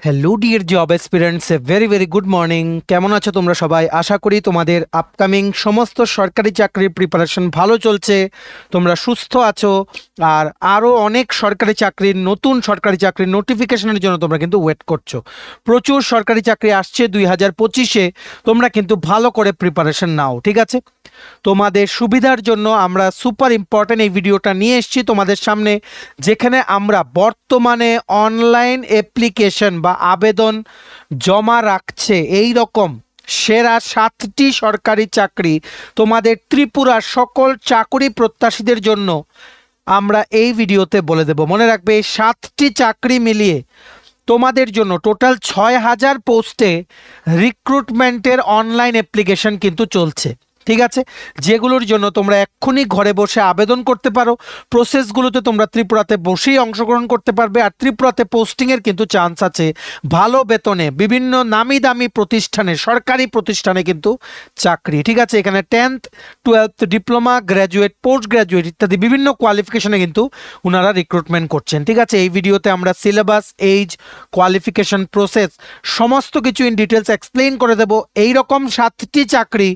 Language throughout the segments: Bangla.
Hello dear job aspirants, a very very good morning. কেমন আছো তোমরা সবাই? আশা করি তোমাদের আপকামিং সমস্ত সরকারি চাকরির প্রিপারেশন ভালো চলছে, তোমরা সুস্থ আছো। আর আরও অনেক সরকারি চাকরির নতুন সরকারি চাকরির নোটিফিকেশনের জন্য তোমরা কিন্তু ওয়েট করছো। প্রচুর সরকারি চাকরি আসছে 2025-এ, তোমরা কিন্তু ভালো করে প্রিপারেশন নাও, ঠিক আছে? তোমাদের সুবিধার জন্য আমরা সুপার ইম্পর্টেন্ট এই ভিডিওটা নিয়ে এসেছি তোমাদের সামনে, যেখানে আমরা বর্তমানে অনলাইন অ্যাপ্লিকেশন বা আবেদন জমা রাখছে এই রকম সেরা 7টি সরকারি চাকরি তোমাদের ত্রিপুরার সকল চাকরি প্রত্যাশীদের জন্য আমরা এই ভিডিওতে বলে দেব। মনে রাখবে, এই 7টি চাকরি মিলিয়ে তোমাদের জন্য টোটাল 6,000 পোস্টে রিক্রুটমেন্টের অনলাইন অ্যাপ্লিকেশন কিন্তু চলছে, ঠিক আছে? যেগুলোর জন্য তোমরা এক্ষুনি ঘরে বসে আবেদন করতে পারো। প্রসেসগুলোতে তোমরা ত্রিপুরাতে বসেই অংশগ্রহণ করতে পারবে। আর ত্রিপুরাতে পোস্টিংয়ের কিন্তু চান্স আছে, ভালো বেতনে বিভিন্ন নামি দামি প্রতিষ্ঠানে, সরকারি প্রতিষ্ঠানে কিন্তু চাকরি, ঠিক আছে? এখানে 10th 12th diploma, graduate, post graduate ইত্যাদি বিভিন্ন কোয়ালিফিকেশনে কিন্তু ওনারা রিক্রুটমেন্ট করছেন, ঠিক আছে? এই ভিডিওতে আমরা সিলেবাস, এইজ, কোয়ালিফিকেশন, প্রসেস সমস্ত কিছু ইন ডিটেলস এক্সপ্লেইন করে দেব। এইরকম 7টি চাকরি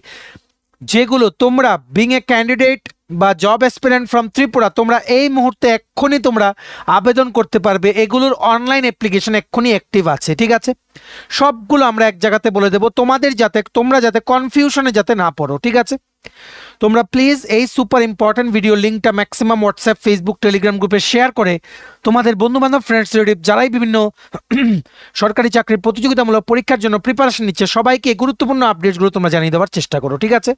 যেগুলো তোমরা বিং এ ক্যান্ডিডেট বা জব অ্যাসপিরেন্ট ফ্রম ত্রিপুরা তোমরা এই মুহূর্তে এক্ষুনি তোমরা আবেদন করতে পারবে। এগুলোর অনলাইন অ্যাপ্লিকেশন এক্ষুনি অ্যাক্টিভ আছে, ঠিক আছে? সবগুলো আমরা এক জায়গাতে বলে দেবো তোমাদের, যাতে তোমরা যাতে কনফিউশনে যাতে না পড়ো, ঠিক আছে? তোমরা প্লিজ এই সুপার ইম্পর্টেন্ট ভিডিও লিঙ্কটা ম্যাক্সিমাম হোয়াটসঅ্যাপ, ফেসবুক, টেলিগ্রাম গ্রুপে শেয়ার করে তোমাদের বন্ধুবান্ধব, ফ্রেন্ডস, রিলেটিভ যারাই বিভিন্ন সরকারি চাকরির প্রতিযোগিতামূলক পরীক্ষার জন্য প্রিপারেশন নিচ্ছে সবাইকে গুরুত্বপূর্ণ আপডেটসগুলো তোমরা জানিয়ে দেওয়ার চেষ্টা করো, ঠিক আছে?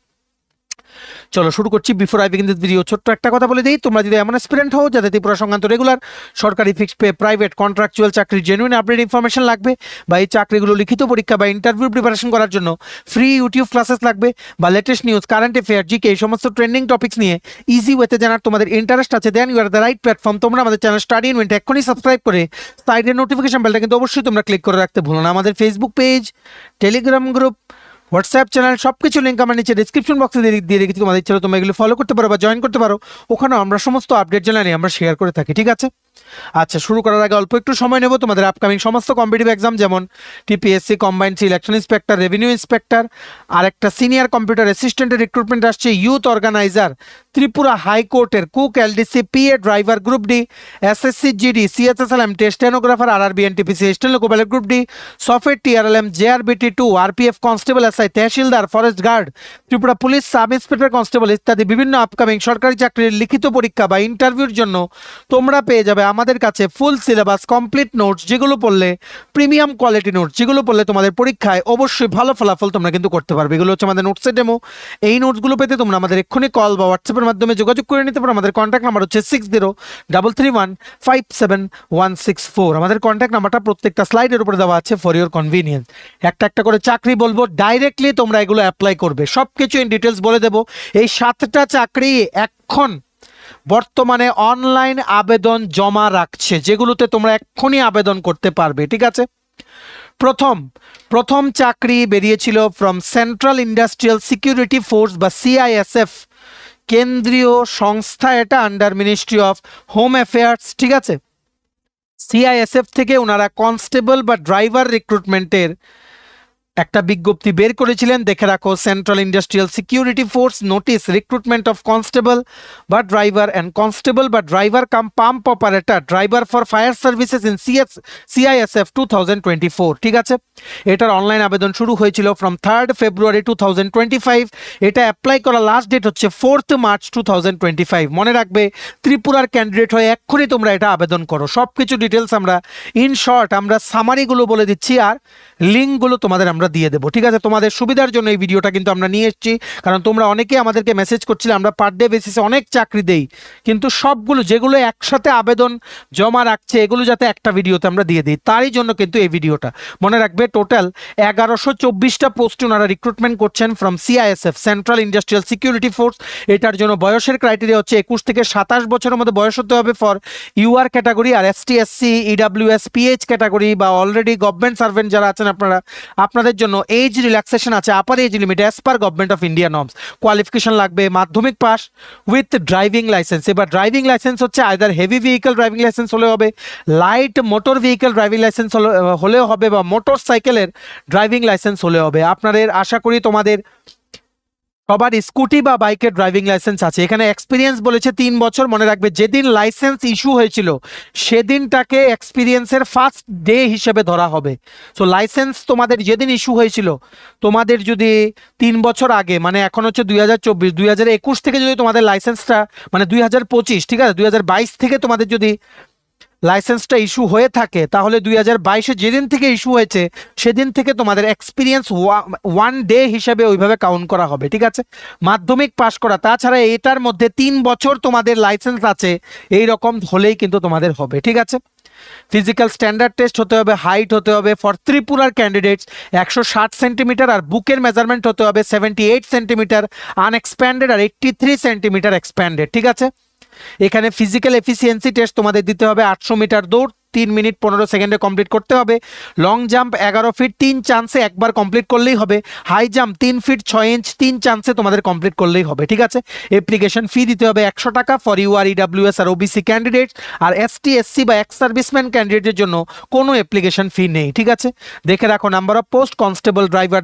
চলো শুরু করছি। Before I begin this video ছোট্ট একটা কথা বলে দিই, তোমরা যদি এমন অ্যাসপিরেন্ট হও যাতে ত্রিপুরা সংক্রান্ত রেগুলার সরকারি ফিক্সড পে, প্রাইভেট, কন্ট্রাকচুয়াল চাকরির জেনুইন আপডেট ইনফরমেশন লাগবে, বা এই চাকরিগুলো লিখিত পরীক্ষা বা ইন্টারভিউ প্রিপারেশন করার জন্য ফ্রি ইউটিউব ক্লাসেস লাগবে, বা latest news, current affair, GK এই সমস্ত ট্রেন্ডিং টপিক্স নিয়ে ইজি ওয়েতে জানার তোমাদের ইন্টারেস্ট আছে, then you are the right platform. তোমরা আমাদের চ্যানেল স্টাডি ইনভেন্ট এক্ষুনি সাবস্ক্রাইব করে সাইডের নোটিফিকেশন বেলটা কিন্তু অবশ্যই তোমরা ক্লিক করে রাখতে ভুলো না। আমাদের Facebook page, Telegram group, WhatsApp channel সবকিছু লিঙ্ক আমার নিচে ডিসক্রিপশন বক্সে দিয়ে রেখেছি। তোমাদের ইচ্ছা তোমরা এগুলো ফলো করতে পারো বা জয়েন করতে পারো, ওখানেও আমরা সমস্ত আপডেট জানাই আমরা শেয়ার করে থাকি, ঠিক আছে? আচ্ছা, শুরু করার আগে অল্প একটু সময় নেব। তোমাদের আপকামিং সমস্ত কম্পিটিটিভ এক্সাম যেমন TPSC, combined selection inspector, revenue inspector, আর একটা সিনিয়র কম্পিউটার অ্যাসিস্ট্যান্টের রিক্রুটমেন্ট আসছে, ইউথ অর্গানাইজার, ত্রিপুরা হাইকোর্টের cook, LDC, PA driver, group D, SSC GD, CSSLM, stenographer, RRB, NTPC, স্টেন loco pilot, group D, software, TRLM, JRBT 2, RPF, constable, SI, tehsildar, forest guard, Tripura police sub inspector constable ইত্যাদি বিভিন্ন আপকামিং সরকারি চাকরির লিখিত পরীক্ষা বা ইন্টারভিউর জন্য তোমরা পেয়ে যাবে আমাদের কাছে ফুল সিলেবাস, কমপ্লিট নোটস, যেগুলো পড়লে প্রিমিয়াম কোয়ালিটি নোটস, যেগুলো পড়লে তোমাদের পরীক্ষায় অবশ্যই ভালো ফলাফল তোমরা কিন্তু করতে পারবে। এগুলো হচ্ছে আমাদের নোটসের ডেমো। এই নোটসগুলো পেতে তোমরা আমাদের এক্ষুনি কল বা হোয়াটসঅ্যাপের মাধ্যমে যোগাযোগ করে নিতে পারো। আমাদের কন্ট্যাক্ট নাম্বার হচ্ছে 6033157164। আমাদের কন্ট্যাক্ট নাম্বারটা প্রত্যেকটা স্লাইডের উপরে দেওয়া আছে ফর ইউর কনভিনিয়েন্স। একটা একটা করে চাকরি বলবো, ডাইরেক্টলি তোমরা এগুলো অ্যাপ্লাই করবে, সব কিছু ইন ডিটেলস বলে দেবো। এই 7টা চাকরি এখন বর্তমানে অনলাইন আবেদন জমা রাখছে, যেগুলোতে তোমরা এক্ষুনি আবেদন করতে পারবে, ঠিক আছে? প্রথম চাকরি বেরিয়েছিল from central industrial security force বা সিআইএসএফ, কেন্দ্রীয় সংস্থা, এটা under ministry of home affairs, ঠিক আছে? সিআইএসএফ থেকে ওনারা কনস্টেবল বা ড্রাইভার রিক্রুটমেন্টের একটা বিজ্ঞপ্তি বের করেছিলেন, দেখে রাখো। Central industrial security force notice recruitment of constable বা ড্রাইভার অ্যান্ড কনস্টেবল বা driver cum pump operator, driver for fire services in CISF 2024, ঠিক আছে? এটার অনলাইন আবেদন শুরু হয়েছিল ফ্রম 3rd February 2025। এটা অ্যাপ্লাই করার লাস্ট ডেট হচ্ছে 4th March 2025। মনে রাখবে, ত্রিপুরার ক্যান্ডিডেট হয়ে এক্ষুনি তোমরা এটা আবেদন করো। সব কিছু ডিটেলস আমরা ইন শর্ট আমরা সামারিগুলো বলে দিচ্ছি, আর লিঙ্কগুলো তোমাদের আমরা দিয়ে দেবো, ঠিক আছে? তোমাদের সুবিধার জন্য এই ভিডিওটা কিন্তু আমরা নিয়ে এসেছি, কারণ তোমরা অনেকেই আমাদেরকে মেসেজ করছিলে আমরা পার ডে বেসিসে অনেক চাকরি দেই, কিন্তু সবগুলো যেগুলো একসাথে আবেদন জমা রাখছে এগুলো যাতে একটা ভিডিওতে আমরা দিয়ে দিই, তারই জন্য কিন্তু এই ভিডিওটা। মনে রাখবে, টোটাল 1124টা পোস্টে ওনারা রিক্রুটমেন্ট করছেন from CISF, central industrial security force. এটার জন্য বয়সের ক্রাইটেরিয়া হচ্ছে 21 থেকে 27 বছরের মধ্যে বয়স হতে হবে ফর ইউআর ক্যাটাগরি, আর ST, SC, EWS, PH category বা অলরেডি গভর্নমেন্ট সার্ভেন্ট যারা আছেন আপনাদের জন্য এজ রিল্যাক্সেশন আছে, upper age limit as per government of India norms. Qualification লাগবে মাধ্যমিক পাস উইথ ড্রাইভিং লাইসেন্স। এবার ড্রাইভিং লাইসেন্স হচ্ছে either heavy vehicle driving licence হলে হবে, light motor vehicle driving licence হলেও হবে, বা মোটর সাইকেলের ড্রাইভিং লাইসেন্স হলে হবে। আপনাদের আশা করি তোমাদের সবার স্কুটি বা বাইকের ড্রাইভিং লাইসেন্স আছে। এখানে এক্সপিরিয়েন্স বলেছে 3 বছর। মনে রাখবে যেদিন লাইসেন্স ইস্যু হয়েছিল সেদিনটাকে এক্সপিরিয়েন্সের ফার্স্ট ডে হিসেবে ধরা হবে। সো লাইসেন্স তোমাদের যেদিন ইস্যু হয়েছিল, তোমাদের যদি 3 বছর আগে, মানে এখন হচ্ছে 2024, 2021 থেকে যদি তোমাদের লাইসেন্সটা, মানে 2025, ঠিক আছে, 2022 থেকে তোমাদের যদি লাইসেন্সটা ইস্যু হয়ে থাকে, তাহলে 2022-এ যেদিন থেকে ইস্যু হয়েছে সেদিন থেকে তোমাদের এক্সপিরিয়েন্স 1 ডে হিসেবে ওইভাবে কাউন্ট করা হবে, ঠিক আছে। মাধ্যমিক পাস করা, তাছাড়া এটার মধ্যে 3 বছর তোমাদের লাইসেন্স আছে, এই রকম হলেই কিন্তু তোমাদের হবে, ঠিক আছে। ফিজিক্যাল স্ট্যান্ডার্ড টেস্ট হতে হবে, হাইট হতে হবে ফর ত্রিপুরার ক্যান্ডিডেটস 160 সেন্টিমিটার, আর বুকের মেজারমেন্ট হতে হবে 78 সেন্টিমিটার আনএক্সপ্যান্ডেড আর 83 সেন্টিমিটার এক্সপ্যান্ডেড, ঠিক আছে। এখানে ফিজিক্যাল এফিসিয়েন্সি টেস্ট তোমাদের দিতে হবে, 800 মিটার দৌড় 3 মিনিট 15 সেকেন্ডে কমপ্লিট করতে হবে। লং জাম্প 11 ফিট 3 চান্সে একবার কমপ্লিট করলেই হবে। হাই জাম্প 3 ফিট 6 ইঞ্চ 3 চান্সে তোমাদের কমপ্লিট করলেই হবে, ঠিক আছে। অ্যাপ্লিকেশন ফি দিতে হবে 100 টাকা ফর ইউআর ইডব্লিউএস আর ওবিসি ক্যান্ডিডেটস, আর এসটি এসসি বা এক্স সার্ভিসম্যান ক্যান্ডিডেটের জন্য কোনো অ্যাপ্লিকেশন ফি নেই, ঠিক আছে। দেখে রাখো number of post, constable driver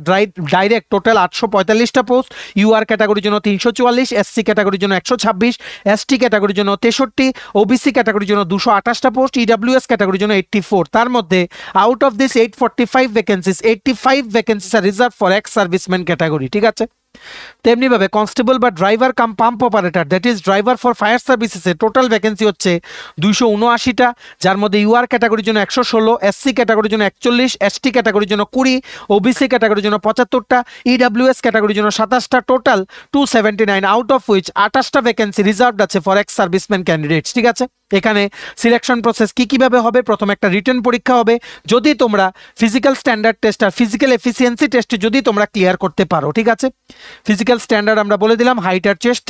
direct total 845টা পোস্ট, ইউআর ক্যাটাগরির জন্য 344, এসসি ক্যাটাগরির জন্য 126, এসটি ক্যাটাগরির জন্য 63, ওবিসি ক্যাটাগরির জন্য 228টা পোস্ট, ইডব্লিউএস ক্যাটাগরির জন্য 84। তার মধ্যে out of this 845 vacancies 85 vacancies আর reserve for ex serviceman category, ঠিক আছে। তেমনিভাবে কনস্টেবল বা driver cum pump operator, that is driver for fire সার্ভিসেসে টোটাল ভ্যাকেন্সি হচ্ছে 279টা, যার মধ্যে ইউআর ক্যাটাগরির জন্য 116, এসসি ক্যাটাগরির জন্য 41, এসটি ক্যাটাগরির জন্য 20, ওবিসি ক্যাটাগরির জন্য 75টা, ইডব্লিউএস ক্যাটাগরির জন্য 27টা, টোটাল 279, আউট অফ হুইচ 28টা ভ্যাকেন্সি রিজার্ভড আছে ফর এক্স সার্ভিসম্যান ক্যান্ডিডেটস, ঠিক আছে। এখানে সিলেকশন প্রসেস কিভাবে হবে, প্রথম একটা রিটেন পরীক্ষা হবে, যদি তোমরা ফিজিক্যাল স্ট্যান্ডার্ড টেস্ট আর ফিজিক্যাল এফিসিয়েন্সি টেস্টে যদি তোমরা ক্লিয়ার করতে পারো, ঠিক আছে। ফিজিক্যাল স্ট্যান্ডার্ড আমরা বলে দিলাম, হাইট আর চেস্ট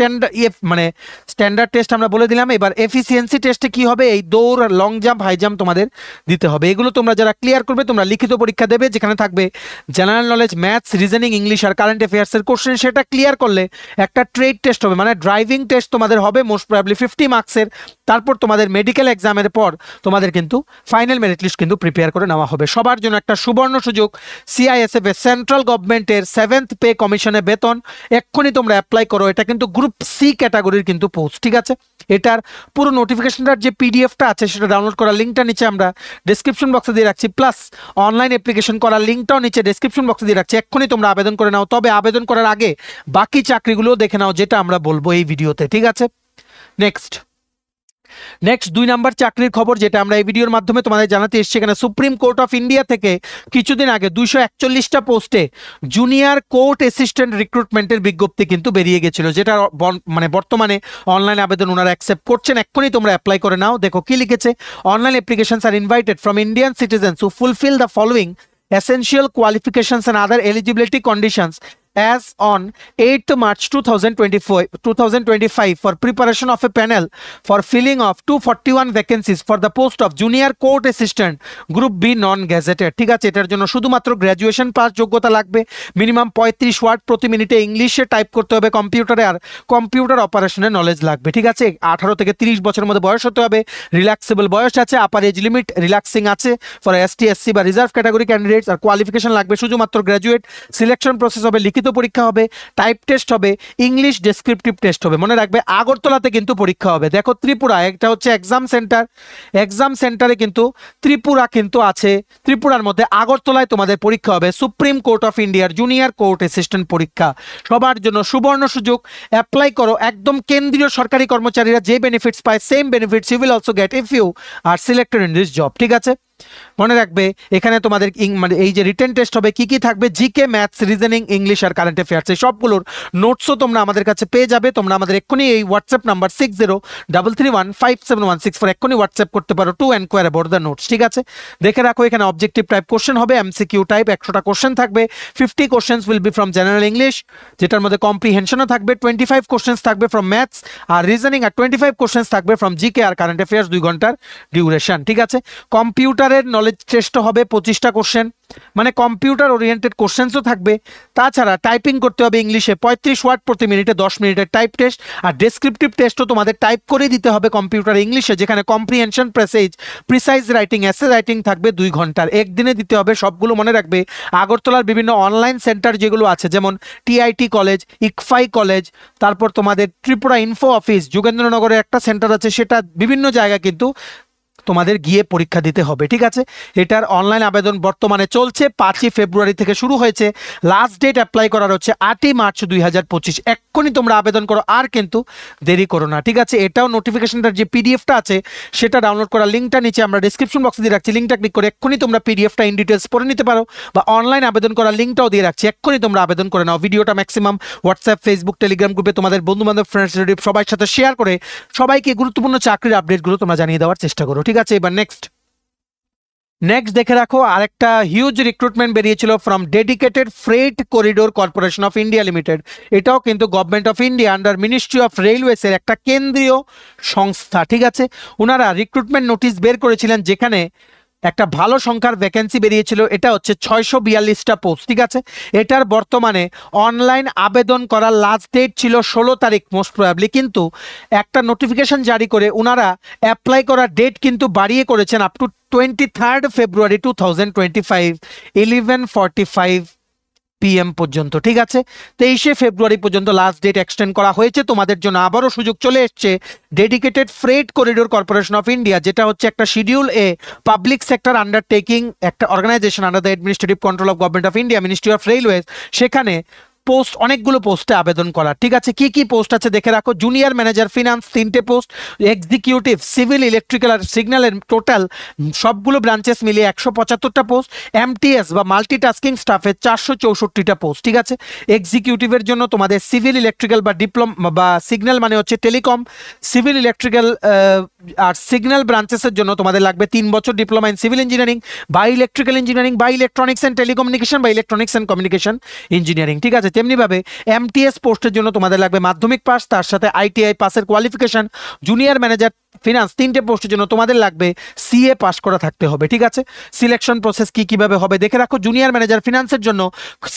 মানে স্ট্যান্ডার্ড টেস্ট আমরা বলে দিলাম। এবার এফিসিয়েন্সি টেস্টে কি হবে, এই দৌড়, লং জাম্প, হাই জাম্প তোমাদের দিতে হবে। এগুলো তোমরা যারা ক্লিয়ার করবে তোমরা লিখিত পরীক্ষা দেবে, যেখানে থাকবে general knowledge, maths, reasoning, English আর কারেন্ট অ্যাফেয়ার্সের কোশ্চেন। সেটা ক্লিয়ার করলে একটা ট্রেড টেস্ট হবে, মানে ড্রাইভিং টেস্ট তোমাদের হবে মোস্ট প্রবাবলি 50 মার্কসের। তারপর তোমাদের মেডিকেল এক্সামের পর তোমাদের কিন্তু ফাইনাল মেরিট লিস্ট কিন্তু প্রিপেয়ার করে নেওয়া হবে। সবার জন্য একটা সুবর্ণ সুযোগ, সিআইএসএফ এর সেন্ট্রাল গভর্নমেন্টের 7th পে কমিশনে বেতন, এক্ষুনি তোমরা অ্যাপ্লাই করো। এটা কিন্তু গ্রুপ সি ক্যাটাগরির কিন্তু পোস্ট, ঠিক আছে। এটার পুরো নোটিফিকেশনটার যে পিডিএফটা আছে সেটা ডাউনলোড করার লিঙ্কটা নিচে আমরা ডেসক্রিপশন বক্সে দিয়ে রাখছি, প্লাস অনলাইন অ্যাপ্লিকেশন করার লিঙ্কটাও নিচে ডেসক্রিপশন বক্সে দিয়ে রাখছি। এক্ষুনি তোমরা আবেদন করে নাও, তবে আবেদন করার আগে বাকি চাকরিগুলোও দেখে নাও, যেটা আমরা বলবো এই ভিডিওতে, ঠিক আছে। নেক্সট 2 নাম্বার চাকরির খবর, যেটা আমরা এই ভিডিওর মাধ্যমে তোমাদের জানাতে এসেছি। এখানে সুপ্রিম কোর্ট অফ ইন্ডিয়া থেকে কিছুদিন আগে 241টা পোস্টে জুনিয়র কোর্ট অ্যাসিস্ট্যান্ট রিক্রুটমেন্টের বিজ্ঞপ্তি কিন্তু বেরিয়ে গেছিল, যেটা মানে বর্তমানে অনলাইন আবেদন ওনারা অ্যাকসেপ্ট করছেন। এক্ষুনি তোমরা অ্যাপ্লাই করে নাও। দেখো কি লিখেছে, online applications are invited from Indian citizens who fulfil the following essential qualifications and other eligibility conditions as on 8th March 2025 for preparation of a panel for filling of 241 vacancies for the post of junior court assistant group B non gazetted, ঠিক আছে। এটার জন্য শুধুমাত্র গ্র্যাজুয়েশন পাস যোগ্যতা লাগবে, মিনিমাম 35 ওয়ার্ড প্রতি মিনিটে ইংলিশে টাইপ করতে হবে কম্পিউটারে, আর কম্পিউটার অপারেশনের নলেজ লাগবে, ঠিক আছে। 18 থেকে 30 বছরের মধ্যে বয়স হতে হবে, রিল্যাক্সেবল বয়স আছে, আপার এজ লিমিট রিল্যাক্সিং আছে ফর এসটি এসসি বা রিজার্ভ ক্যাটাগরি ক্যান্ডিডেটস, আর কোয়ালিফিকেশন লাগবে শুধুমাত্র গ্র্যাজুয়েট। সিলেকশন প্রসেস হবে, লিখিত পরীক্ষা হবে, টাইপ টেস্ট হবে, ইংলিশ ডেসক্রিপটিভ টেস্ট হবে। মনে রাখবে আগরতলাতে কিন্তু পরীক্ষা হবে। দেখো ত্রিপুরা, একটা হচ্ছে এক্সাম সেন্টার, এক্সাম সেন্টারে কিন্তু ত্রিপুরা কিন্তু আছে, ত্রিপুরার মধ্যে আগরতলায় তোমাদের পরীক্ষা হবে সুপ্রিম কোর্ট অফ ইন্ডিয়ার জুনিয়র কোর্ট অ্যাসিস্ট্যান্ট পরীক্ষা। সবার জন্য সুবর্ণ সুযোগ, অ্যাপ্লাই করো। একদম কেন্দ্রীয় সরকারি কর্মচারীরা যে বেনিফিটস পায় same benefits you will also get if you are selected in this job, ঠিক আছে। মনে রাখবে এখানে তোমাদের মানে এই যে রিটেন টেস্ট হবে, কি থাকবে, জিকে, ম্যাথস, রিজনিং, ইংলিশ আর কারেন্ট অ্যাফেয়ার্স, এই সবগুলোর নোটসও তোমরা আমাদের কাছে পেয়ে যাবে। তোমরা আমাদের এক্ষুনি এই হোয়াটসঅ্যাপ নাম্বার 6033157164 এক্ষুনি হোয়াটসঅ্যাপ করতে পারো to enquire about the notes, ঠিক আছে। দেখে রাখো এখানে অবজেক্টিভ টাইপ কোশ্চেন হবে, এমসিকিউ টাইপ 100টা কোশ্চেন থাকবে, 50 questions will be from general English, যেটার মধ্যে কম্প্রিহেনশনও থাকবে, 25 কোশ্চেন্স থাকবে ফ্রম ম্যাথস আর রিজনিং, আর 25 কোশ্চেন্স থাকবে ফ্রম জিকে আর কারেন্ট অ্যাফেয়ার্স, 2 ঘন্টার ডিউরেশন, ঠিক আছে। কম্পিউটার কম্পিউটারের নলেজ টেস্ট হবে 25টা কোশ্চেন, মানে কম্পিউটার ওরিয়েন্টেড কোশ্চেন্সও থাকবে। তাছাড়া টাইপিং করতে হবে ইংলিশে 35 ওয়ার্ড প্রতি মিনিটে, 10 মিনিটের টাইপ টেস্ট। আর ডেসক্রিপটিভ টেস্টও তোমাদের টাইপ করে দিতে হবে কম্পিউটার ইংলিশে, যেখানে comprehension, precise writing, essay writing থাকবে 2 ঘন্টার, একদিনে দিতে হবে। সবগুলো মনে রাখবে। আগরতলার বিভিন্ন অনলাইন সেন্টার যেগুলো আছে, যেমন টিআইটি কলেজ, ইকফাই কলেজ, তারপর তোমাদের ত্রিপুরা ইনফো অফিস, যোগেন্দ্রনগরে একটা সেন্টার আছে, সেটা বিভিন্ন জায়গায় কিন্তু তোমাদের গিয়ে পরীক্ষা দিতে হবে। ঠিক আছে, এটার অনলাইন আবেদন বর্তমানে চলছে, 5ই ফেব্রুয়ারি থেকে শুরু হয়েছে। লাস্ট ডেট অ্যাপ্লাই করার হচ্ছে 8ই মার্চ 2025। এক্ষুনি তোমরা আবেদন করো, আর কিন্তু দেরি করো না। ঠিক আছে, এটাও নোটিফিকেশনটার যে পিডিএফটা আছে সেটা ডাউনলোড করার লিঙ্কটা নিচে আমরা ডিসক্রিপশন বক্সে দিয়ে রাখছি, লিঙ্কটা ক্লিক করে এক্ষুনি তোমরা পিডিএফটা ইন ডিটেলস পড়ে নিতে পারো, বা অনলাইন আবেদন করার লিঙ্কটাও দিয়ে রাখছি, এক্ষুনি তোমরা আবেদন করে নাও। ভিডিওটা ম্যাক্সিমাম হোয়াটসঅ্যাপ, ফেসবুক, টেলিগ্রাম গ্রুপে তোমাদের বন্ধুবান্ধব, ফ্রেন্ডস, রিলেটিভ সবার সাথে শেয়ার করে সবাইকে গুরুত্বপূর্ণ চাকরির আপডেটগুলো তোমরা জানিয়ে দেওয়ার চেষ্টা করো। ঠিক আছে, এবার নেক্সট দেখে রাখো, আরেকটা হিউজ রিক্রুটমেন্ট বেরিয়েছিল from dedicated freight corridor corporation of India limited. এটাও কিন্তু government of India under ministry of রেলওয়েসের একটা কেন্দ্রীয় সংস্থা। ঠিক আছে, ওনারা রিক্রুটমেন্ট নোটিশ বের করেছিলেন, যেখানে একটা ভালো সংখ্যার ভ্যাকেন্সি বেরিয়েছিল। এটা হচ্ছে 642টা পোস্ট। ঠিক আছে, এটার বর্তমানে অনলাইন আবেদন করার লাস্ট ডেট ছিল 16 তারিখ মোস্ট প্রবাবলি, কিন্তু একটা নোটিফিকেশন জারি করে ওনারা অ্যাপ্লাই করার ডেট কিন্তু বাড়িয়ে করেছেন আপ টু 23 ফেব্রুয়ারি 2025 11:45 PM পর্যন্ত। ঠিক আছে, 23 ফেব্রুয়ারি পর্যন্ত লাস্ট ডেট এক্সটেন্ড করা হয়েছে। তোমাদের জন্য আবারও সুযোগ চলে এসছে। Dedicated freight corridor corporation of India, যেটা হচ্ছে একটা schedule A public sector undertaking, একটা organisation under the administrative control of government of India, ministry of railways, সেখানে পোস্ট অনেকগুলো পোস্টে আবেদন করার। ঠিক আছে, কি কি পোস্ট আছে দেখে রাখো। জুনিয়র ম্যানেজার ফিনান্স 3টে পোস্ট, এক্সিকিউটিভ সিভিল, ইলেকট্রিক্যাল আর সিগন্যালের টোটাল সবগুলো ব্রাঞ্চেস মিলিয়ে 175টা পোস্ট, এমটিএস বা মাল্টিটাস্কিং স্টাফের 464টা পোস্ট। ঠিক আছে, এক্সিকিউটিভের জন্য তোমাদের সিভিল, ইলেকট্রিক্যাল বা ডিপ্লোমা বা সিগন্যাল মানে হচ্ছে টেলিকম, সিভিল, ইলেকট্রিক্যাল আর সিগন্যাল ব্রাঞ্চেসের জন্য তোমাদের লাগবে 3 বছর ডিপ্লোমা ইন সিভিল ইঞ্জিনিয়ারিং বা ইলেকট্রিক্যাল ইঞ্জিনিয়ারিং বা ইলেকট্রনিক্স অ্যান্ড টেলিকমিউনিকেশন বা ইলেকট্রনিক্স অ্যান্ড কমিউনিকেশন ইঞ্জিনিয়ারিং। ঠিক আছে, তেমনিভাবে এমটিএস পোস্টের জন্য তোমাদের লাগবে মাধ্যমিক পাস, তার সাথে আইটিআই পাসের কোয়ালিফিকেশন। জুনিয়র ম্যানেজার ফিনান্স 3টে পোস্টের জন্য তোমাদের লাগবে সিএ পাস করা থাকতে হবে। ঠিক আছে, সিলেকশন প্রসেস কিভাবে হবে দেখে রাখো। জুনিয়র ম্যানেজার ফিনান্সের জন্য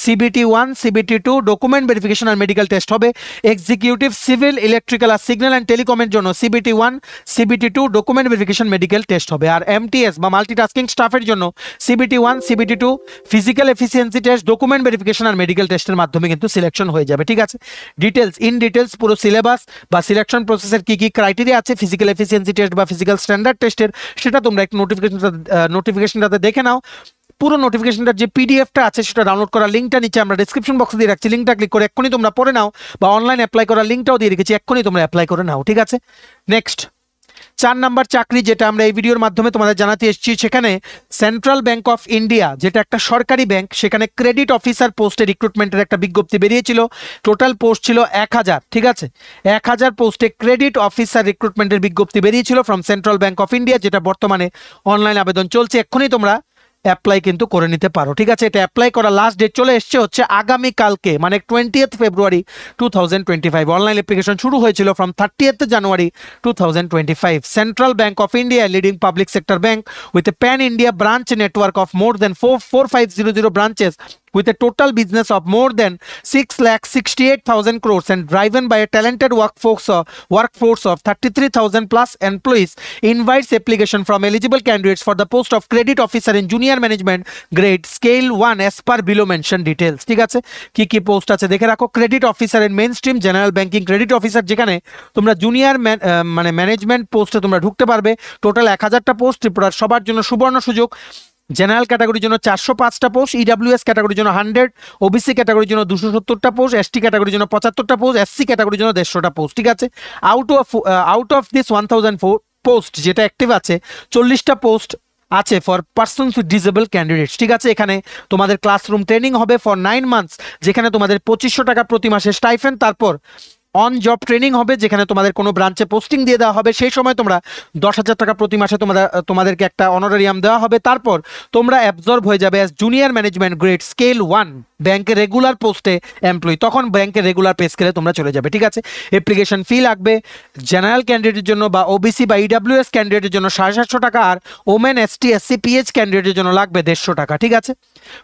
সিবিটি 1, সিবিটি 2 ডকুমেন্ট ভেরিফিকেশন আর মেডিকেল টেস্ট হবে। এক্সিকিউটিভ সিভিল, ইলেকট্রিক্যাল আর সিগন্যাল অ্যান্ড টেলিকমের জন্য CBT 1, CBT 2 document verification, medical test হবে। আর এমটিএস বা মাল্টিটাস্কিং স্টাফের জন্য CBT 1, CBT 2 physical efficiency test, document verification আর মেডিকেল টেস্টের মাধ্যমে কিন্তু সিলেকশন হয়ে যাবে। ঠিক আছে, ডিটেলস পুরো সিলেবাস বা সিলেকশন প্রসেসের কি কি ক্রাইটেরিয়া আছে ফিজিক্যাল এফিসিয়েন্সি টেস্ট বা ফিজিক্যাল স্ট্যান্ডার্ড টেস্টের, সেটা তোমরা একটু নোটিফিকেশনটাতে দেখে নাও। পুরো নোটিফিকেশনটার যে পিডিএফটা আছে সেটা ডাউনলোড করার লিঙ্কটা নিচে আমরা ডিসক্রিপশন বক্সে দিয়ে রাখছি, লিঙ্কটা ক্লিক করে এক্ষুনি তোমরা পড়ে নাও, বা অনলাইন অ্যাপ্লাই করার লিঙ্কটাও দিয়ে রেখেছি, এক্ষুনি তোমরা অ্যাপ্লাই করে নাও। ঠিক আছে, নেক্সট 4 নাম্বার চাকরি যেটা আমরা এই ভিডিওর মাধ্যমে তোমাদের জানাতে এসেছি, সেখানে সেন্ট্রাল ব্যাংক অফ ইন্ডিয়া, যেটা একটা সরকারি ব্যাংক, সেখানে ক্রেডিট অফিসার পোস্টে রিক্রুটমেন্টের একটা বিজ্ঞপ্তি বেরিয়েছিল। টোটাল পোস্ট ছিল 1000। ঠিক আছে, 1000 পোস্টে ক্রেডিট অফিসার রিক্রুটমেন্টের বিজ্ঞপ্তি বেরিয়েছিল from central Bank of India, যেটা বর্তমানে অনলাইন আবেদন চলছে। এক্ষুনি তোমরা অ্যাপ্লাই কিন্তু করে নিতে পারো। ঠিক আছে, এটা অ্যাপ্লাই করার লাস্ট ডেট চলে এসছে হচ্ছে আগামীকালকে, মানে 20 ফেব্রুয়ারি 2025। অনলাইন অ্যাপ্লিকেশন শুরু হয়েছিল from 30 January 2025। Central Bank of India, leading public sector bank with a pan India branch network of more than 4500 branches with a total business of more than 6,68,000 crores and driven by a talented workforce of 33,000 plus employees, invites application from eligible candidates for the post of credit officer in junior management grade scale 1 as per below mentioned details. ঠিক আছে, কি পোস্ট আছে দেখে রাখো। Credit officer in main stream general banking credit officer, যেখানে তোমরা জুনিয়র মানে ম্যানেজমেন্ট পোস্টে তোমরা ঢুকতে পারবে। টোটাল 1000টা পোস্ট, ত্রিপুরার সবার জন্য সুবর্ণ সুযোগ। জেনারেল ক্যাটাগরির জন্য 405টা পোস্ট, ইডাব্লিউএস ক্যাটাগরির জন্য 100, ওবিসি ক্যাটাগরির জন্য 270টা পোস্ট, এসটি ক্যাটাগরির জন্য 75টা পোস্ট, এসসি ক্যাটাগরির জন্য 150টা পোস্ট। ঠিক আছে, আউট অফ দিস 1004 পোস্ট যেটা অ্যাক্টিভ আছে, 40টা পোস্ট আছে for persons with disable candidates. ঠিক আছে, এখানে তোমাদের ক্লাসরুম ট্রেনিং হবে ফর 9 মান্থস, যেখানে তোমাদের 2500 টাকা প্রতি মাসে স্টাইফেন্ড, তারপর অন জব ট্রেনিং হবে, যেখানে তোমাদের কোনো ব্রাঞ্চে পোস্টিং দিয়ে দেওয়া হবে, সেই সময় তোমরা 10,000 টাকা প্রতি মাসে তোমাদেরকে একটা অনারারিয়াম দেওয়া হবে। তারপর তোমরা অ্যাবজর্ব হয়ে যাবে as junior management grade scale 1 ব্যাংকের রেগুলার পোস্টে এমপ্লয়ি, তখন ব্যাংকের রেগুলার পে স্কেলে তোমরা চলে যাবে। ঠিক আছে, অ্যাপ্লিকেশন ফি লাগবে জেনারেল ক্যান্ডিডেটের জন্য বা ওবিসি বা ইডাব্লিউএস ক্যান্ডিডেটের জন্য 750 টাকা, আর ওমেন এসটি এসসি পিএইচ ক্যান্ডিডেটের জন্য লাগবে 150 টাকা। ঠিক আছে,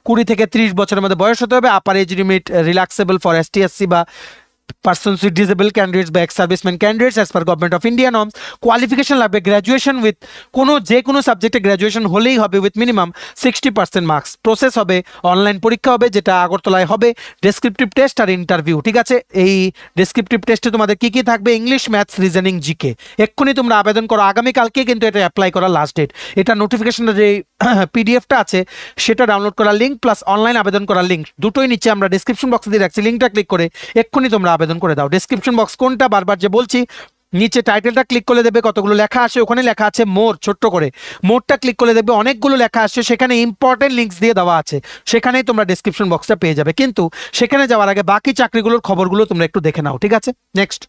20 থেকে 30 বছরের মধ্যে বয়স হতে হবে। Upper age limit relaxable for ST SC বা persons with disabled candidates বা ex servicemen candidates as per government of India norms। Qualification লাগবে গ্র্যাজুয়েশন উইথ যে কোনো সাবজেক্টে গ্র্যাজুয়েশন হলেই হবে উইথ মিনিমাম 60% মার্কস। প্রসেস হবে অনলাইন পরীক্ষা হবে, যেটা আগরতলায় হবে, ডেসক্রিপটিভ টেস্ট আর ইন্টারভিউ। ঠিক আছে, এই ডেসক্রিপটিভ টেস্টে তোমাদের কি কি থাকবে? English, maths, reasoning, GK. এক্ষুনি তোমরা আবেদন করো, আগামীকালকে কিন্তু এটা অ্যাপ্লাই করার লাস্ট ডেট। এটা নোটিফিকেশনের যে পিডিএফটা আছে সেটা ডাউনলোড করার লিঙ্ক প্লাস অনলাইন আবেদন করার লিঙ্ক দুটোই নিচে আমরা ডেসক্রিপশন বক্সে দিয়ে রাখছি, লিঙ্কটা ক্লিক করে এক্ষুনি তোমরা আবেদন করে দাও। ডেসক্রিপশন বক্স কোনটা বারবার যে বলছি, নিচে টাইটেলটা ক্লিক করে দেবে, কতগুলো লেখা আসে, ওখানে লেখা আছে মোর, ছোট্ট করে মোরটা ক্লিক করে দেখবে অনেকগুলো লেখা আসছে, সেখানে ইম্পর্টেন্ট লিঙ্কস দিয়ে দেওয়া আছে, সেখানেই তোমরা ডেসক্রিপশন বক্সটা পেয়ে যাবে। কিন্তু সেখানে যাওয়ার আগে বাকি চাকরিগুলোর খবরগুলো তোমরা একটু দেখে নাও। ঠিক আছে, নেক্সট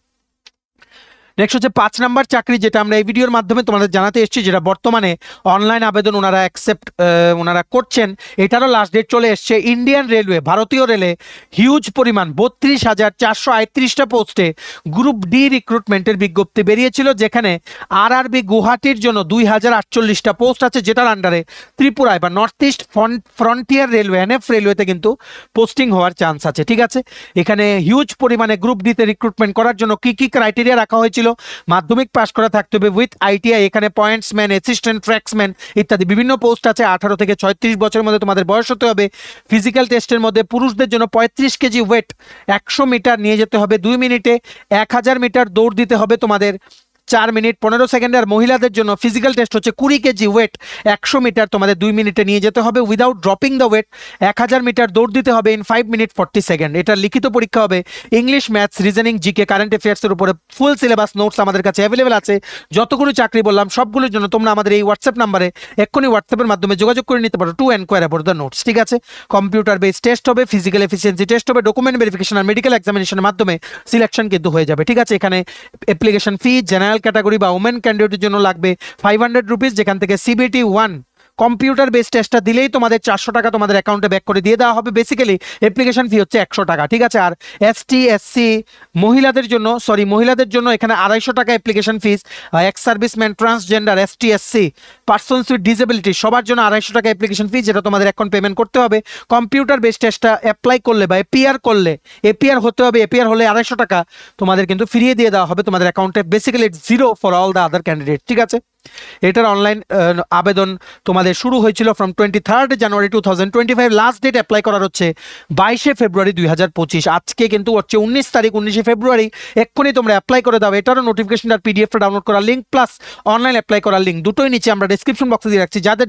হচ্ছে 5 নাম্বার চাকরি, যেটা আমরা এই ভিডিওর মাধ্যমে তোমাদের জানাতে এসেছি, যেটা বর্তমানে অনলাইন আবেদন ওনারা করছেন। এটারও লাস্ট ডেট চলে এসছে। ইন্ডিয়ান রেলওয়ে, ভারতীয় রেলে হিউজ পরিমাণ 32,438টা পোস্টে গ্রুপ ডি রিক্রুটমেন্টের বিজ্ঞপ্তি বেরিয়েছিল, যেখানে আরআরবি গুয়াহাটির জন্য 2,048টা পোস্ট আছে, যেটার আন্ডারে ত্রিপুরায় বা north east frontier railway NF রেলওয়েতে কিন্তু পোস্টিং হওয়ার চান্স আছে। ঠিক আছে, এখানে হিউজ পরিমাণে গ্রুপ ডিতে রিক্রুটমেন্ট করার জন্য কি কি ক্রাইটেরিয়া রাখা হয়েছিল? মাধ্যমিক পাস করা থাকতে হবে উইথ আইটিআই, এখানে পয়েন্টসম্যান, অ্যাসিস্ট্যান্ট, ট্র্যাক্সম্যান ইত্যাদি বিভিন্ন পোস্ট আছে। 18 থেকে 36 বছরের মধ্যে তোমাদের বয়স হতে হবে। ফিজিক্যাল টেস্টের মধ্যে পুরুষদের জন্য 35 কেজি ওয়েট, 100 মিটার নিয়ে যেতে হবে 2 মিনিটে, 1000 মিটার দৌড় দিতে হবে তোমাদের 4 মিনিট 15 সেকেন্ডে। আর মহিলাদের জন্য ফিজিক্যাল টেস্ট হচ্ছে 20 কেজি ওয়েট, 100 মিটার তোমাদের 2 মিনিটে নিয়ে যেতে হবে without dropping the weight, 1000 metre দৌড় দিতে হবে ইন 5 মিনিট 40 সেকেন্ড। এটা লিখিত পরীক্ষা হবে। English, maths, reasoning, GK, current অ্যাফেয়ার্সের উপরে ফুল সিলেবাস নোটস আমাদের কাছে অ্যাভেলেবেল আছে। যতগুলো চাকরি বললাম সবগুলোর জন্য তোমরা আমাদের এই হোয়াটসঅ্যাপ নাম্বারে এক্ষুনি হোয়াটসঅ্যাপের মাধ্যমে যোগাযোগ করে নিতে পারো to enquire about the notes. ঠিক আছে, কম্পিউটার বেসড টেস্ট হবে, ফিজিক্যাল এফিসিয়েন্সি টেস্ট হবে, ডকুমেন্ট ভেরিফিকেশন আর মেডিকেল এক্সামিনেশনের মাধ্যমে সিলেকশন কিন্তু হয়ে যাবে। ঠিক আছে, এখানে অ্যাপ্লিকেশন ফি জেনারেল ক্যাটাগরি বা ওমেন ক্যান্ডিডেটের জন্য লাগবে 500 রুপিস, যেখান থেকে সিবিটি 1 কম্পিউটার বেস টেস্টটা দিলেই তোমাদের 400 টাকা তোমাদের অ্যাকাউন্টে ব্যাক করে দিয়ে দেওয়া হবে। বেসিক্যালি অ্যাপ্লিকেশন ফি হচ্ছে 100 টাকা। ঠিক আছে, আর এসটি এসসি মহিলাদের জন্য এখানে 250 টাকা application fees. Ex serviceman, transgender, ST SC, persons with disability সবার জন্য 250 টাকা অ্যাপ্লিকেশন ফি, যেটা তোমাদের এখন পেমেন্ট করতে হবে। কম্পিউটার বেস টেস্টটা অ্যাপ্লাই করলে বা এপিআর হতে হবে, এপিআর হলে 250 টাকা তোমাদের কিন্তু ফিরিয়ে দিয়ে দেওয়া হবে তোমাদের অ্যাকাউন্টে। Basically it's zero for all the other candidate. ঠিক আছে, এটার অনলাইন আবেদন তোমাদের শুরু হয়েছিল from 23 January 2025। Last date apply করার হচ্ছে 22 ফেব্রুয়ারি 2025। আজকে কিন্তু হচ্ছে 19 তারিখ, 19 ফেব্রুয়ারি। এক্ষুনি তোমরা অ্যাপ্লাই করে দাও। এটারও নোটিফিকেশন আর পিডিএফটা ডাউনলোড করার লিঙ্ক প্লাস অনলাইন অ্যাপ্লাই করার লিঙ্ক দুটোই নিচে আমরা ডেসক্রিপশন বক্সে দিয়ে রাখছি। যাদের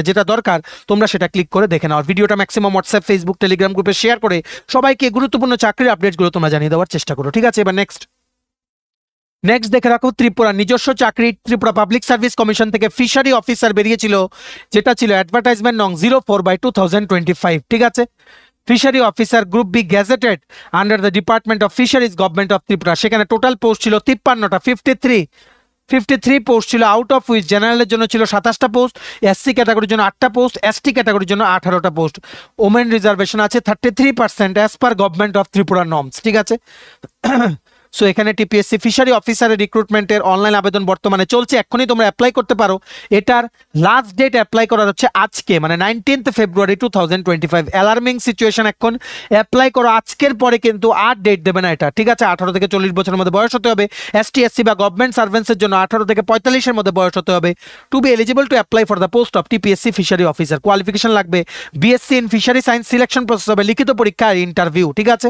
যেটা দরকার তোমরা সেটা ক্লিক করে দেখে নাও। ভিডিওটা ম্যাক্সিমাম হোয়াটসঅ্যাপ, ফেসবুক, টেলিগ্রাম গ্রুপে শেয়ার করে সবাইকে গুরুত্বপূর্ণ চাকরির আপডেটসগুলো তোমরা জানিয়ে দেওয়ার চেষ্টা করো। ঠিক আছে, এবার নেক্সট দেখে রাখো ত্রিপুরা নিজস্ব চাকরি। ত্রিপুরা পাবলিক সার্ভিস কমিশন থেকে ফিশারি অফিসার বেরিয়েছিল, যেটা ছিল অ্যাডভার্টাইজমেন্ট নং 04/2025। ঠিক আছে, fishery officer group B gazetted under the department of fisheries government of Tripura. সেখানে টোটাল পোস্ট ছিল 53টা, 53 পোস্ট ছিল, আউট অফ হুইচ জেনারেলের জন্য ছিল 27টা পোস্ট, এসসি ক্যাটাগরির জন্য 8টা পোস্ট, এসটি ক্যাটাগরির জন্য 18টা পোস্ট। ওমেন রিজার্ভেশন আছে 33% as per government of Tripura norms. ঠিক আছে, সো এখানে টিপিএসসি ফিশারি অফিসারের রিক্রুটমেন্টের অনলাইন আবেদন বর্তমানে চলছে। এখনই তোমরা অ্যাপ্লাই করতে পারো। এটার লাস্ট ডেট অ্যাপ্লাই করার হচ্ছে আজকে, মানে 19 ফেব্রুয়ারি 2025। অ্যালার্মিং সিচুয়েশন, এখন অ্যাপ্লাই করো, আজকের পরে কিন্তু আর ডেট দেবে না এটা। ঠিক আছে, 18 থেকে 40 বছরের মধ্যে বয়স হতে হবে। এসটি এসসি বা গভর্নমেন্ট সার্ভেন্টসের জন্য 18 থেকে 45-এর মধ্যে বয়স হতে হবে to be eligible to apply for the post of TPSC fishery officer. Qualification লাগবে BSc in fishery science. Selection process হবে লিখিত পরীক্ষা আর ইন্টারভিউ। ঠিক আছে,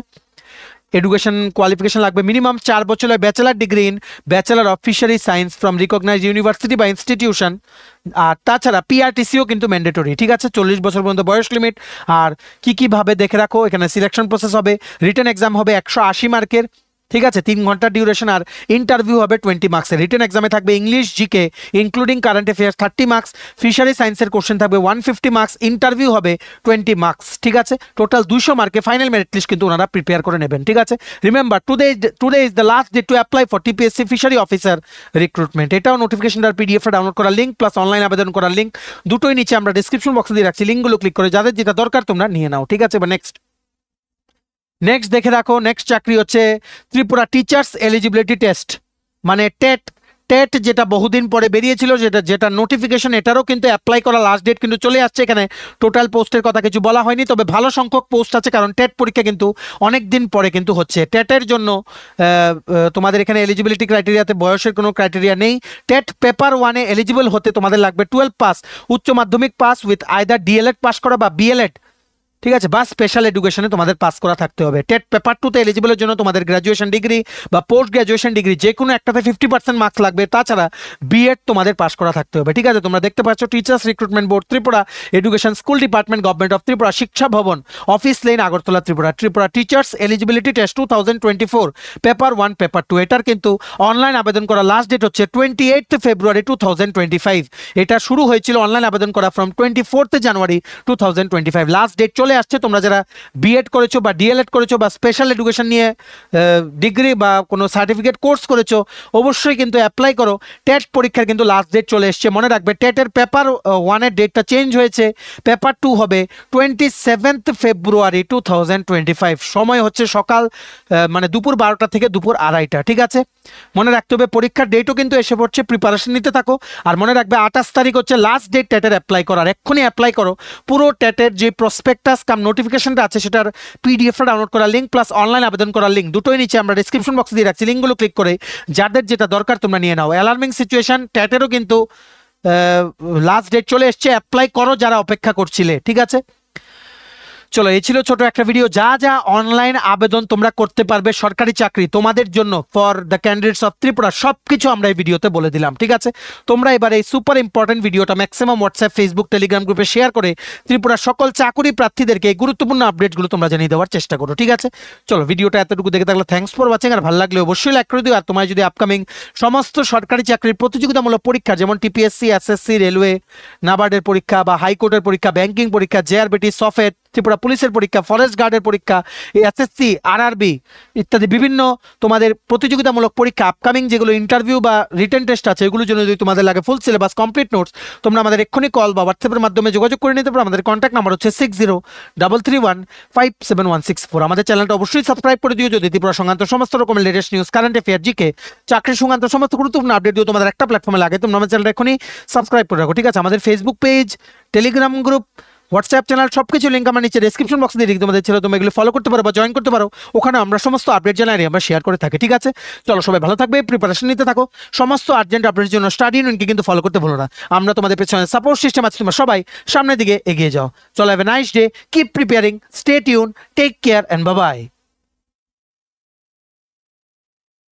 এডুকেশন কোয়ালিফিকেশন লাগবে মিনিমাম 4 বছরের bachelor degree in bachelor of fishery science from recognised university বা ইনস্টিটিউশন। আর তাছাড়া পিআরটিসিও কিন্তু ম্যান্ডেটরি। ঠিক আছে, 40 বছর পর্যন্ত বয়স লিমিট। আর কি ভাবে দেখে রাখো, এখানে সিলেকশন প্রসেস হবে, রিটেন এক্সাম হবে 180 মার্কের, ঠিক আছে, 3 ঘন্টার ডিউরেশন। আর ইন্টারভিউ হবে 20 মার্কসের। রিটেন এক্সামে থাকবে English, GK including current affairs 30 marks, fishery সায়েন্সের কোশ্চেন থাকবে 150 মার্কস, ইন্টারভিউ হবে 20 মার্কস। ঠিক আছে, টোটাল 200 মার্কে ফাইনাল মেরিট লিস্ট কিন্তু ওনারা প্রিপেয়ার করে নেবেন। ঠিক আছে, remember today is the last day to apply for TPSC fishery officer recruitment. এটাও নোটিফিকেশনটার পিডিএফটা ডাউনলোড করার লিঙ্ক প্লাস অনলাইন আবেদন করার লিঙ্ক দুটোই নিচে আমরা ডিসক্রিপশন বক্সে দিয়ে রাখছি, লিঙ্কগুলো ক্লিক করে যাদের যেটা দরকার তোমরা নিয়ে নাও। ঠিক আছে, বা নেক্সট দেখে রাখো, নেক্সট চাকরি হচ্ছে ত্রিপুরা টিচার্স এলিজিবিলিটি টেস্ট, মানে টেট। টেট যেটা বহুদিন পরে বেরিয়েছিল, যেটা নোটিফিকেশন, এটারও কিন্তু অ্যাপ্লাই করা লাস্ট ডেট কিন্তু চলে আসছে। এখানে টোটাল পোস্টের কথা কিছু বলা হয়নি, তবে ভালো সংখ্যক পোস্ট আছে, কারণ টেট পরীক্ষা কিন্তু অনেক দিন পরে কিন্তু হচ্ছে। টেটের জন্য তোমাদের এখানে এলিজিবিলিটি ক্রাইটেরিয়াতে বয়সের কোনো ক্রাইটেরিয়া নেই। টেট পেপার 1-এ এলিজিবল হতে তোমাদের লাগবে 12 পাস, উচ্চ মাধ্যমিক pass with either D.El.Ed pass করা বা বিএলএড, ঠিক আছে, বা স্পেশাল এডুকেশনে তোমাদের পাস করা থাকতে হবে। টেট পেপার 2-তে এলিজিবলের জন্য তোমাদের গ্র্যাজুয়েশন ডিগ্রি বা পোস্ট গ্র্যাজুয়েশন ডিগ্রি যে কোনো একটাতে 50% মার্কস লাগবে, তাছাড়া বিএড তোমাদের পাস করা থাকতে হবে। ঠিক আছে, তোমরা দেখতে পাচ্ছ teachers recruitment board Tripura, education school department government of Tripura, শিক্ষা ভবন, office lane, Agartala, Tripura. Tripura teachers eligibility test 2024 paper 1 paper 2, এটার কিন্তু অনলাইন আবেদন করা লাস্ট ডেট হচ্ছে 28 ফেব্রুয়ারি 2025। এটা শুরু হয়েছিল অনলাইন আবেদন করা ফ্রম 24 জানুয়ারি 2025। লাস্ট ডেট চলে আসছে। তোমরা যারা বিএড করেছো বা ডিএলএড করেছো বা স্পেশাল এডুকেশন নিয়ে ডিগ্রি বা কোনো সার্টিফিকেট কোর্স করেছো, অবশ্যই কিন্তু অ্যাপ্লাই করো। টেট পরীক্ষার কিন্তু লাস্ট ডেট চলে এসছে, মনে রাখবে। টেটের পেপার 1-এর ডেটটা চেঞ্জ হয়েছে, পেপার 2 হবে 27 ফেব্রুয়ারি 2025। সময় হচ্ছে সকাল মানে দুপুর 12টা থেকে দুপুর 2:30। ঠিক আছে, মনে রাখতে হবে। পরীক্ষার ডেটও কিন্তু এসে পড়ছে, প্রিপারেশন নিতে থাকো। আর মনে রাখবে 28 তারিখ হচ্ছে লাস্ট ডেট টেটের অ্যাপ্লাই করার। এক্ষুনি অ্যাপ্লাই করো। পুরো টেটের যে প্রসপেক্টাস কাম নোটিফিকেশনটা আছে সেটার পিডিএফটা ডাউনলোড করার লিঙ্ক প্লাস অনলাইন আবেদন করার লিঙ্ক দুটোই নিচে আমরা ডিসক্রিপশন বক্সে দিয়ে রাখছি, লিঙ্কগুলো ক্লিক করে যাদের যেটা দরকার তোমরা নিয়ে নাও। অ্যালার্মিং সিচুয়েশন, টেটেরও কিন্তু লাস্ট ডেট চলে এসছে, অ্যাপ্লাই করো যারা অপেক্ষা করছিলে। ঠিক আছে, চলো, এই ছিল ছোট একটা ভিডিও। যা যা অনলাইন আবেদন তোমরা করতে পারবে সরকারি চাকরি তোমাদের জন্য for the candidates of Tripura, সবকিছু আমরা এই ভিডিওতে বলে দিলাম। ঠিক আছে, তোমরা এবার এই সুপার ইম্পর্টেন্ট ভিডিওটা ম্যাক্সিমাম হোয়াটসঅ্যাপ, ফেসবুক, টেলিগ্রাম গ্রুপে শেয়ার করে ত্রিপুরার সকল চাকরি প্রার্থীদেরকে এই গুরুত্বপূর্ণ আপডেটগুলো তোমরা জানিয়ে দেওয়ার চেষ্টা করো। ঠিক আছে, চলো, ভিডিওটা এতটুকু দেখে থাকলে থ্যাঙ্কস ফর ওয়াচিং। আর ভালো লাগলে অবশ্যই লাইক করে দিও। আর তোমার যদি আপকামিং সমস্ত সরকারি চাকরির প্রতিযোগিতামূলক পরীক্ষা যেমন টিপিএসসি, এসএসসি, রেলওয়ে, নাবার্ডের পরীক্ষা বা হাইকোর্টের পরীক্ষা, ব্যাংকিং পরীক্ষা, জেআরবিটি, সফেট, ত্রিপুরা পুলিশের পরীক্ষা, ফরেস্ট গার্ডের পরীক্ষা, এসএসসি, আরআরবি ইত্যাদি বিভিন্ন তোমাদের প্রতিযোগিতামূলক পরীক্ষা আপকামিং যেগুলো ইন্টারভিউ বা রিটেন টেস্ট আছে, এগুলোর জন্য যদি তোমাদের লাগে ফুল সিলেবাস কমপ্লিট নোটস, তোমরা আমাদের এক্ষুনি কল বা হোয়াটসঅ্যাপের মাধ্যমে যোগাযোগ করে নিতে পারো। আমাদের কন্ট্যাক্ট নাম্বার হচ্ছে 6033157164। আমাদের চ্যানেলটা অবশ্যই সাবস্ক্রাইব করে দিও যদি ত্রিপুরা সংক্রান্ত সমস্ত রকমের latest news, current affair, GK, চাকরি সংক্রান্ত সমস্ত গুরুত্বপূর্ণ আপডেট দিও তোমাদের একটা প্ল্যাটফর্মে লাগে। তোমরা আমার চ্যানেলটা এখনই সাবস্ক্রাইব করে রাখো। ঠিক আছে, আমাদের Facebook page, Telegram group, WhatsApp channel সবকিছু লিঙ্ক আমরা নিচে ডেসক্রিপশন বক্সে দিয়ে দিই, তোমাদের ছিল তোমরা এগুলো ফলো করতে পারো বা জয়েন করতে পারো। ওখানে আমরা সমস্ত আপডেট জানাই আমরা শেয়ার করে থাকি। ঠিক আছে, চলো, সবাই ভালো থাকবে, প্রিপারেশন নিতে থাকো। সমস্ত আর্জেন্ট আপডেটের জন্য স্টাডি ইউনিয়নকে কিন্তু ফলো করতে ভুলো না। আমরা তোমাদের পেছনে সাপোর্ট সিস্টেম আছে, তোমরা সবাই সামনের দিকে এগিয়ে যাও। চলো, have a nice day, keep preparing, stay tune, take care and bye by.